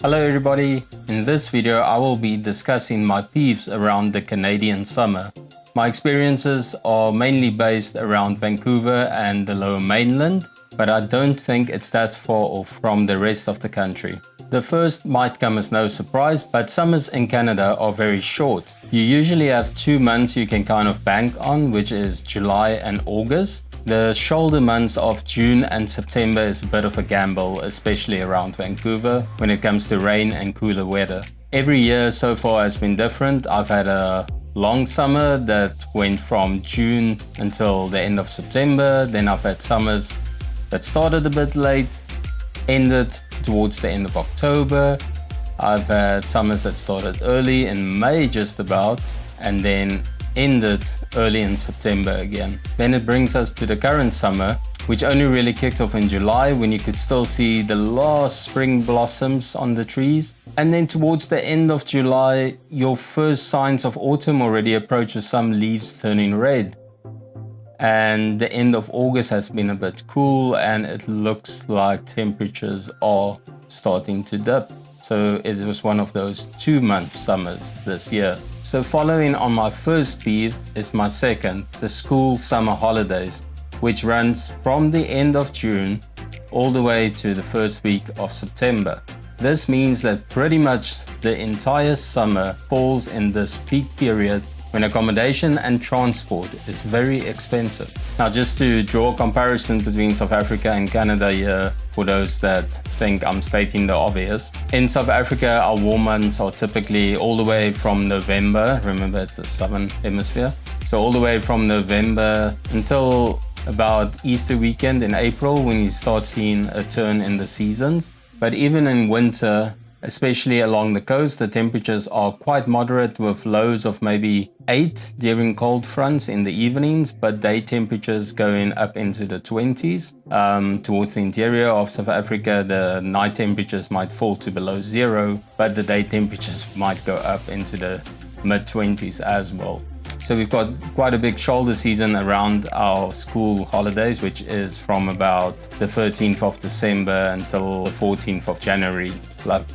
Hello everybody, in this video I will be discussing my peeves around the Canadian summer. My experiences are mainly based around Vancouver and the Lower Mainland, but I don't think it's that far off from the rest of the country. The first might come as no surprise, but summers in Canada are very short. You usually have 2 months you can kind of bank on, which is July and August. The shoulder months of June and September is a bit of a gamble, especially around Vancouver when it comes to rain and cooler weather. Every year so far has been different. I've had a long summer that went from June until the end of September. Then I've had summers that started a bit late, ended towards the end of October. I've had summers that started early in May just about, and then ended early in September again. Then it brings us to the current summer, which only really kicked off in July when you could still see the last spring blossoms on the trees. And then towards the end of July, your first signs of autumn already approach with some leaves turning red. And the end of August has been a bit cool and it looks like temperatures are starting to dip. So it was one of those 2-month summers this year. So following on my first peeve is my second, the school summer holidays, which runs from the end of June all the way to the first week of September. This means that pretty much the entire summer falls in this peak period when accommodation and transport is very expensive. Now, just to draw a comparison between South Africa and Canada here, for those that think I'm stating the obvious. In South Africa, our warm months are typically all the way from November. Remember, it's the southern hemisphere. So all the way from November until about Easter weekend in April, when you start seeing a turn in the seasons. But even in winter, especially along the coast, the temperatures are quite moderate with lows of maybe 8 during cold fronts in the evenings, but day temperatures going up into the 20s. Towards the interior of South Africa, the night temperatures might fall to below 0, but the day temperatures might go up into the mid-20s as well. So we've got quite a big shoulder season around our school holidays, which is from about the 13th of December until the 14th of January,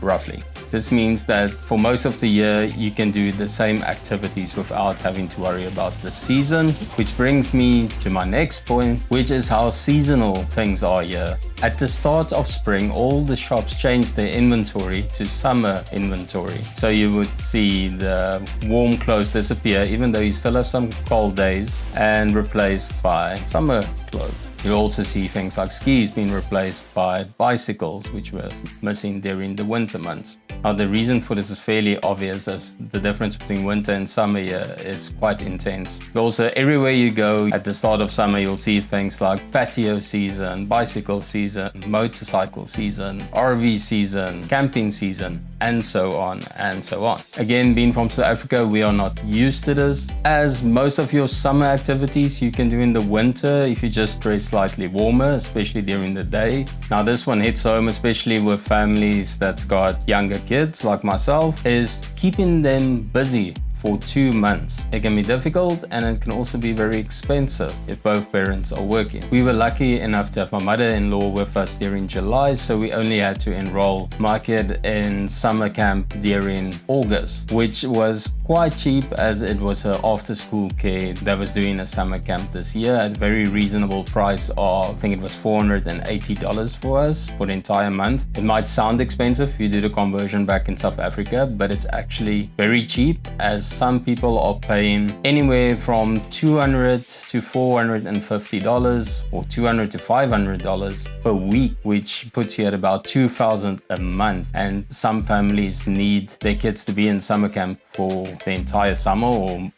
roughly. This means that for most of the year, you can do the same activities without having to worry about the season, which brings me to my next point, which is how seasonal things are here. At the start of spring, all the shops change their inventory to summer inventory. So you would see the warm clothes disappear, even though you still have some cold days, and replaced by summer clothes. You'll also see things like skis being replaced by bicycles, which were missing during the winter months. Now, the reason for this is fairly obvious, as the difference between winter and summer here is quite intense. But also, everywhere you go at the start of summer, you'll see things like patio season, bicycle season, motorcycle season, RV season, camping season, and so on and so on. Again, being from South Africa, we are not used to this, as most of your summer activities you can do in the winter if you just dress slightly warmer, especially during the day. Now, this one hits home, especially with families that's got younger kids like myself, is keeping them busy for 2 months. It can be difficult and it can also be very expensive if both parents are working. We were lucky enough to have my mother-in-law with us during July, so we only had to enroll my kid in summer camp during August, which was quite cheap as it was her after-school care that was doing a summer camp this year at a very reasonable price of, I think it was $480 for us for the entire month. It might sound expensive if you do the conversion back in South Africa, but it's actually very cheap, as some people are paying anywhere from $200 to $450 or $200 to $500 per week, which puts you at about $2,000 a month. And some families need their kids to be in summer camp for the entire summer or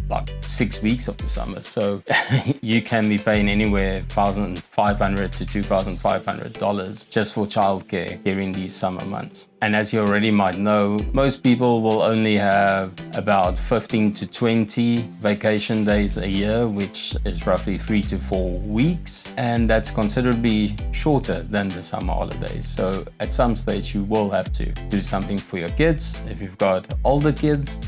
like 6 weeks of the summer. So you can be paying anywhere $1,500 to $2,500 just for childcare during these summer months. And as you already might know, most people will only have about 15 to 20 vacation days a year, which is roughly 3 to 4 weeks. And that's considerably shorter than the summer holidays. So at some stage, you will have to do something for your kids. If you've got older kids,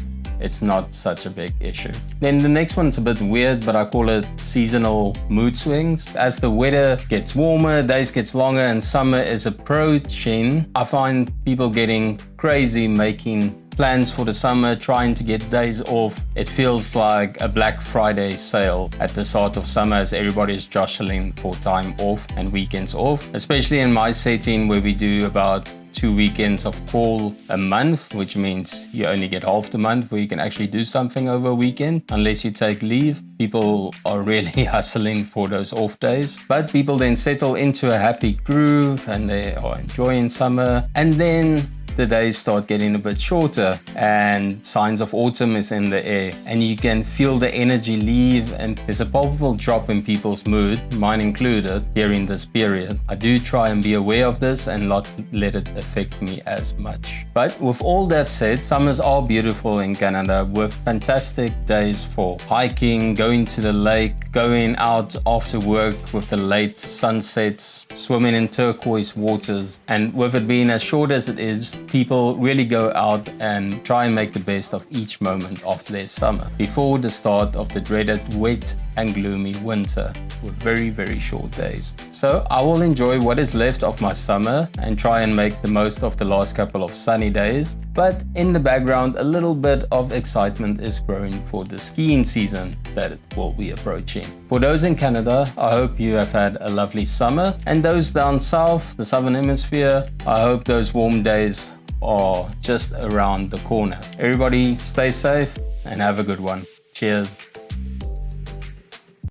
it's not such a big issue. Then the next one's a bit weird, but I call it seasonal mood swings. As the weather gets warmer, days gets longer, and summer is approaching, I find people getting crazy making plans for the summer, trying to get days off. It feels like a Black Friday sale at the start of summer as everybody is jostling for time off and weekends off, especially in my setting where we do about 2 weekends of call a month, which means you only get half the month where you can actually do something over a weekend unless you take leave. People are really hustling for those off days, but people then settle into a happy groove and they are enjoying summer, and then the days start getting a bit shorter and signs of autumn is in the air, and you can feel the energy leave, and there's a palpable drop in people's mood, mine included, during this period. I do try and be aware of this and not let it affect me as much. But with all that said, summers are beautiful in Canada with fantastic days for hiking, going to the lake, going out after work with the late sunsets, swimming in turquoise waters, and with it being as short as it is, people really go out and try and make the best of each moment of their summer before the start of the dreaded wet and gloomy winter with very, very short days. So I will enjoy what is left of my summer and try and make the most of the last couple of sunny days. But in the background, a little bit of excitement is growing for the skiing season that it will be approaching. For those in Canada, I hope you have had a lovely summer. And those down south, the southern hemisphere, I hope those warm days are just around the corner. Everybody stay safe and have a good one. Cheers.